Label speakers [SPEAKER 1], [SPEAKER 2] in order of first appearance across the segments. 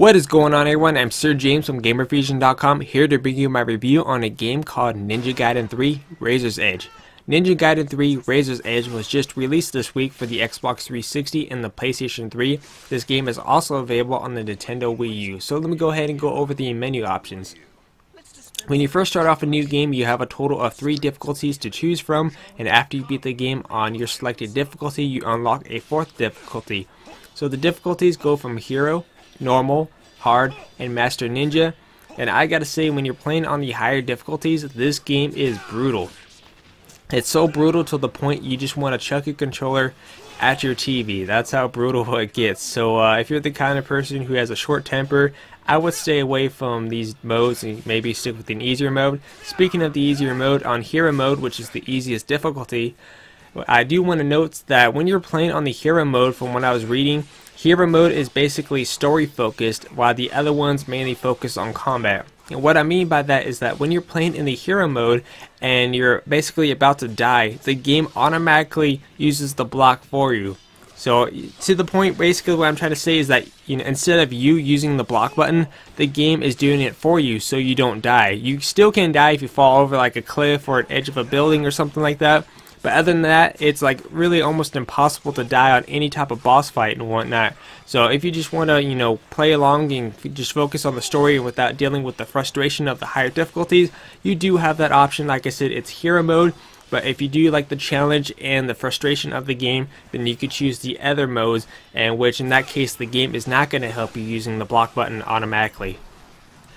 [SPEAKER 1] What is going on, everyone? I'm Sir James from Gamerfuzion.com, here to bring you my review on a game called Ninja Gaiden 3 Razor's Edge. Ninja Gaiden 3 Razor's Edge was just released this week for the Xbox 360 and the PlayStation 3. This game is also available on the Nintendo Wii U. So let me go ahead and go over the menu options. When you first start off a new game, you have a total of 3 difficulties to choose from, and after you beat the game on your selected difficulty, you unlock a 4th difficulty. So the difficulties go from Hero, Normal, Hard, and Master Ninja. And I gotta say, when you're playing on the higher difficulties, this game is brutal. It's so brutal to the point you just want to chuck your controller at your TV. That's how brutal it gets. So if you're the kind of person who has a short temper, I would stay away from these modes and maybe stick with an easier mode. Speaking of the easier mode, on Hero mode, which is the easiest difficulty, I do want to note that when you're playing on the Hero mode, from what I was reading, Hero mode is basically story focused, while the other ones mainly focus on combat. And what I mean by that is that when you're playing in the Hero mode and you're basically about to die, the game automatically uses the block for you. So to the point, basically what I'm trying to say is that, you know, instead of you using the block button, the game is doing it for you so you don't die. You still can die if you fall over like a cliff or an edge of a building or something like that. But other than that, it's like really almost impossible to die on any type of boss fight and whatnot. So if you just want to, you know, play along and just focus on the story without dealing with the frustration of the higher difficulties, you do have that option. Like I said, it's Hero mode. But if you do like the challenge and the frustration of the game, then you could choose the other modes, and which in that case the game is not going to help you using the block button automatically.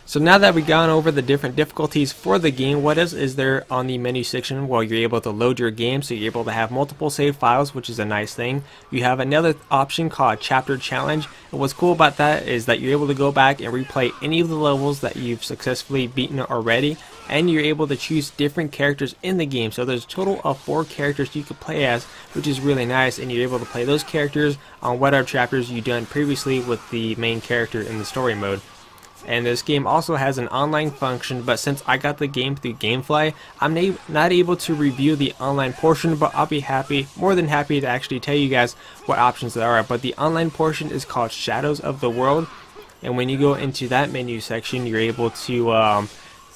[SPEAKER 1] So now that we've gone over the different difficulties for the game, what else is there on the menu section? Well, you're able to load your game, so you're able to have multiple save files, which is a nice thing. You have another option called Chapter Challenge, and what's cool about that is that you're able to go back and replay any of the levels that you've successfully beaten already, and you're able to choose different characters in the game. So there's a total of 4 characters you could play as, which is really nice, and you're able to play those characters on whatever chapters you've done previously with the main character in the story mode. And this game also has an online function, but since I got the game through Gamefly, I'm not able to review the online portion, but I'll be more than happy to actually tell you guys what options there are. But the online portion is called Shadows of the World, and when you go into that menu section, you're able to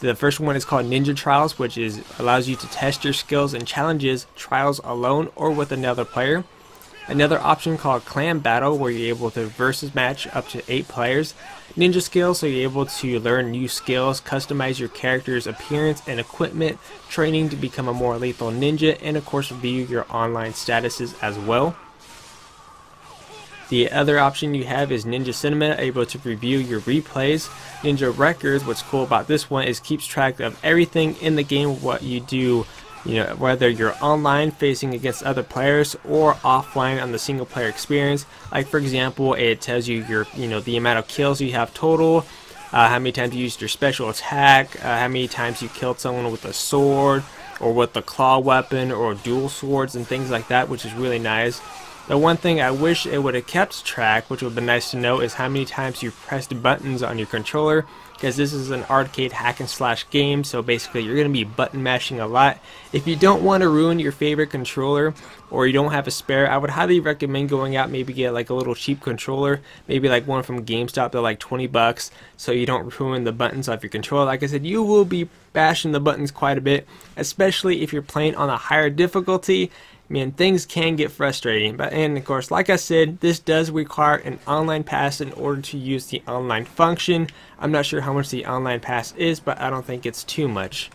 [SPEAKER 1] the first one is called Ninja Trials, which allows you to test your skills and challenges trials alone or with another player. Another option called Clan Battle, where you're able to versus match up to 8 players. Ninja Skills, so you're able to learn new skills, customize your character's appearance and equipment, training to become a more lethal ninja, and of course view your online statuses as well. The other option you have is Ninja Cinema, able to review your replays. Ninja Records, what's cool about this one is keeps track of everything in the game, what you do, you know, whether you're online facing against other players or offline on the single player experience. Like for example, it tells you the amount of kills you have total, how many times you used your special attack, how many times you killed someone with a sword or with a claw weapon or dual swords and things like that, which is really nice. The one thing I wish it would have kept track, which would have been nice to know, is how many times you pressed buttons on your controller, because this is an arcade hack and slash game, so basically you're going to be button mashing a lot. If you don't want to ruin your favorite controller, or you don't have a spare, I would highly recommend going out, maybe get like a little cheap controller, maybe like one from GameStop. They're like 20 bucks, so you don't ruin the buttons off your controller. Like I said, you will be bashing the buttons quite a bit, especially if you're playing on a higher difficulty. Man, things can get frustrating. And of course, like I said, this does require an online pass in order to use the online function. I'm not sure how much the online pass is, but I don't think it's too much.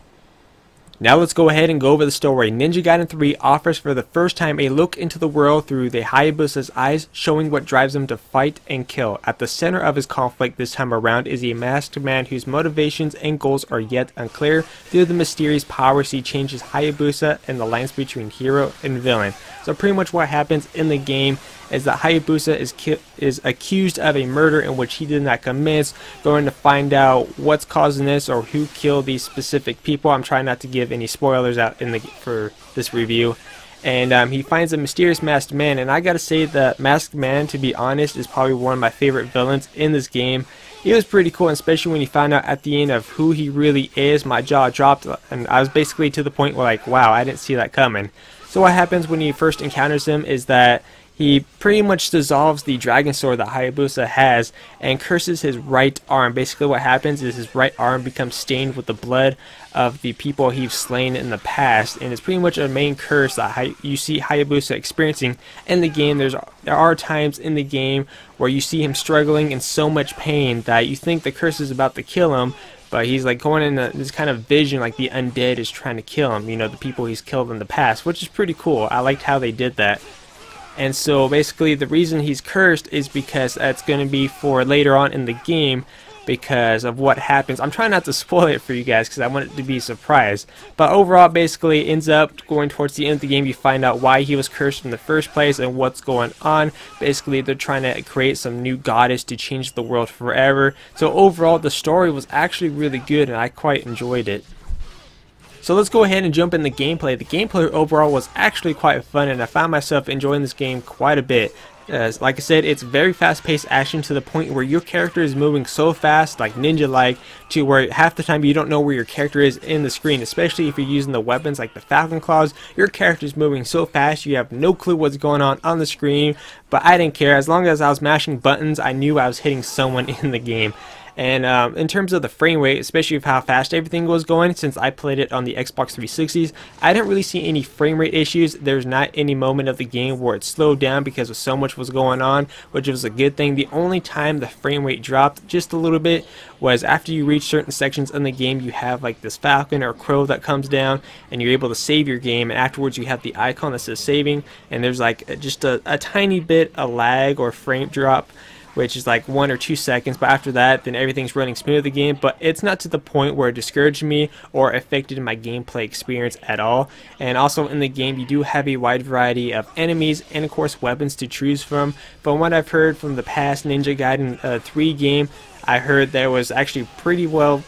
[SPEAKER 1] Now let's go ahead and go over the story. Ninja Gaiden 3 offers for the first time a look into the world through the Hayabusa's eyes, showing what drives him to fight and kill. At the center of his conflict this time around is a masked man whose motivations and goals are yet unclear. Through the mysterious powers he changes Hayabusa and the lines between hero and villain. So pretty much what happens in the game is that Hayabusa is accused of a murder in which he did not commit. Going to find out what's causing this or who killed these specific people. I'm trying not to give any spoilers out for this review. And he finds a mysterious masked man, and I gotta say the masked man, to be honest, is probably one of my favorite villains in this game. It was pretty cool, especially when you find out at the end of who he really is. My jaw dropped, and I was basically to the point where like, wow, I didn't see that coming. So what happens when you first encounters him is that he pretty much dissolves the dragon sword that Hayabusa has and curses his right arm. Basically what happens is his right arm becomes stained with the blood of the people he's slain in the past, and it's pretty much a main curse that you see Hayabusa experiencing in the game. There are times in the game where you see him struggling in so much pain that you think the curse is about to kill him, but he's like going in this kind of vision like the undead is trying to kill him, you know, the people he's killed in the past, which is pretty cool. I liked how they did that. And so basically the reason he's cursed is because that's going to be for later on in the game because of what happens. I'm trying not to spoil it for you guys because I want it to be a surprise. But overall, basically it ends up going towards the end of the game. You find out why he was cursed in the first place and what's going on. Basically they're trying to create some new goddess to change the world forever. So overall the story was actually really good and I quite enjoyed it. So let's go ahead and jump in the gameplay. The gameplay overall was actually quite fun and I found myself enjoying this game quite a bit. Like I said, it's very fast-paced action to the point where your character is moving so fast, like ninja-like, to where half the time you don't know where your character is in the screen, especially if you're using the weapons like the Falcon Claws. Your character is moving so fast, you have no clue what's going on the screen, but I didn't care. As long as I was mashing buttons, I knew I was hitting someone in the game. And in terms of the frame rate, especially with how fast everything was going, since I played it on the Xbox 360s, I didn't really see any frame rate issues. There's not any moment of the game where it slowed down because of so much was going on, which was a good thing. The only time the frame rate dropped just a little bit was after you reach certain sections in the game. You have like this falcon or crow that comes down and you're able to save your game, and afterwards you have the icon that says saving, and there's like just a tiny bit of lag or frame drop, which is like 1 or 2 seconds, but after that then everything's running smooth again. But it's not to the point where it discouraged me or affected my gameplay experience at all. And also in the game you do have a wide variety of enemies and of course weapons to choose from. From what I've heard from the past Ninja Gaiden 3 game, I heard there was actually pretty well,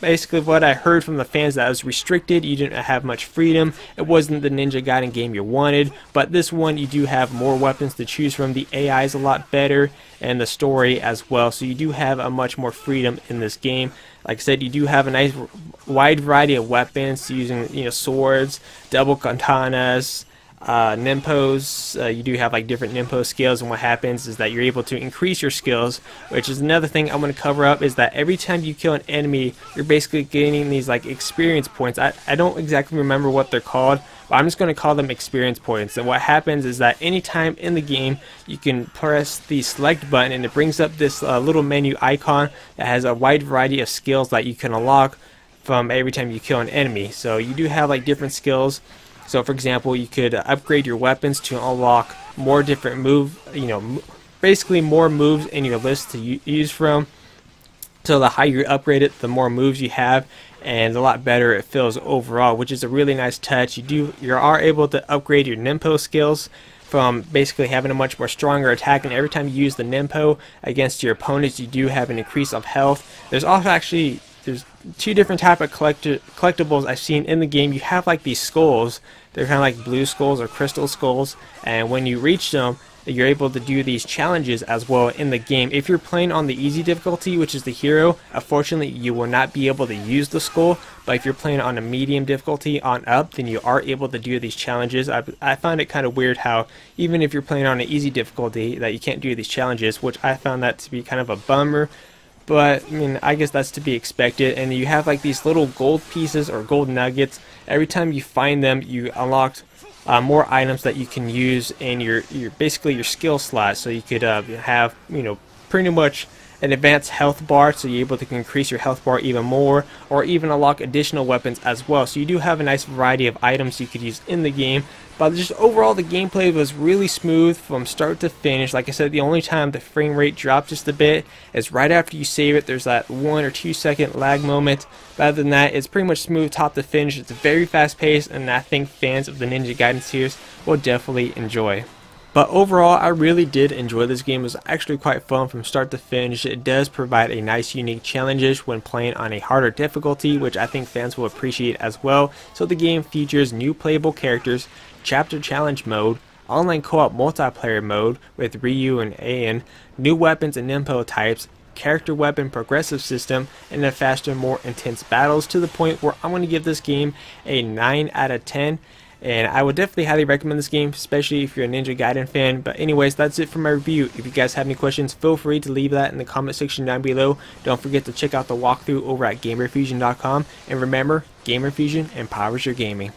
[SPEAKER 1] basically what I heard from the fans, that it was restricted. You didn't have much freedom. It wasn't the Ninja Gaiden game you wanted, but this one you do have more weapons to choose from. The AI is a lot better and the story as well, so you do have a much more freedom in this game. Like I said, you do have a nice wide variety of weapons using, you know, swords, double katanas, Nimpos. You do have like different Nimpo skills, and what happens is that you're able to increase your skills, which is another thing I'm going to cover up, is that every time you kill an enemy you're basically gaining these like experience points. I don't exactly remember what they're called, but I'm just going to call them experience points. And what happens is that anytime in the game you can press the select button and it brings up this little menu icon that has a wide variety of skills that you can unlock from every time you kill an enemy. So you do have like different skills. So for example, you could upgrade your weapons to unlock more different basically more moves in your list to use from. So the higher you upgrade it, the more moves you have, and a lot better it feels overall, which is a really nice touch. You are able to upgrade your Nimpo skills from basically having a much more stronger attack, and every time you use the Nimpo against your opponents you do have an increase of health. There's also actually two different type of collectibles I've seen in the game. You have like these skulls. They're kind of like blue skulls or crystal skulls, and when you reach them you're able to do these challenges as well in the game. If you're playing on the easy difficulty, which is the hero, unfortunately you will not be able to use the skull, but if you're playing on a medium difficulty on up, then you are able to do these challenges. I find it kind of weird how even if you're playing on an easy difficulty that you can't do these challenges, which I found that to be kind of a bummer. But I mean, I guess that's to be expected. And you have like these little gold pieces or gold nuggets. Every time you find them, you unlock more items that you can use in your basically your skill slot. So you could have, you know, pretty much an advanced health bar, so you're able to increase your health bar even more, or even unlock additional weapons as well. So you do have a nice variety of items you could use in the game. But just overall the gameplay was really smooth from start to finish. Like I said, the only time the frame rate dropped just a bit is right after you save it. There's that 1 or 2 second lag moment. But other than that, it's pretty much smooth top to finish. It's very fast paced, and I think fans of the Ninja Gaiden series will definitely enjoy. But overall, I really did enjoy this game. It was actually quite fun from start to finish. It does provide a nice unique challenges when playing on a harder difficulty, which I think fans will appreciate as well. So the game features new playable characters, chapter challenge mode, online co-op multiplayer mode with Ryu and Ain, new weapons and Nimpo types, character weapon progressive system, and a faster, more intense battles, to the point where I'm going to give this game a 9 out of 10. and I would definitely highly recommend this game, especially if you're a Ninja Gaiden fan. But anyways, that's it for my review. If you guys have any questions, feel free to leave that in the comment section down below. Don't forget to check out the walkthrough over at Gamerfuzion.com, and remember, Gamerfuzion empowers your gaming.